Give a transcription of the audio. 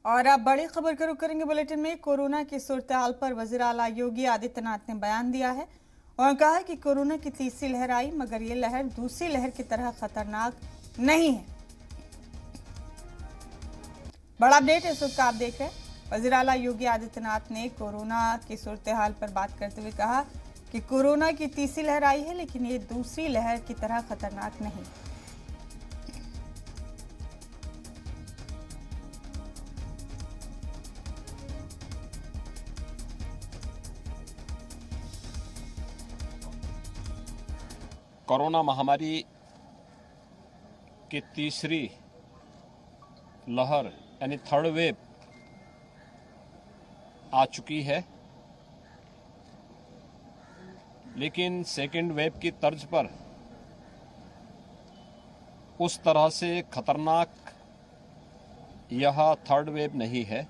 और अब बड़ी खबर का रुख करेंगे बुलेटिन में। कोरोना की सूरत-ए-हाल पर वज़ीर आला योगी आदित्यनाथ ने बयान दिया है और कहा कि कोरोना की तीसरी लहर आई, मगर ये लहर दूसरी लहर की तरह खतरनाक नहीं है। बड़ा अपडेट इस वक्त आप देख रहे हैं। वज़ीर आला योगी आदित्यनाथ ने कोरोना की सूरत-ए-हाल पर बात करते हुए कहा कि कोरोना की तीसरी लहर आई है, लेकिन ये दूसरी लहर की तरह खतरनाक नहीं। कोरोना महामारी की तीसरी लहर यानी थर्ड वेव आ चुकी है, लेकिन सेकेंड वेव की तर्ज पर उस तरह से खतरनाक यह थर्ड वेव नहीं है।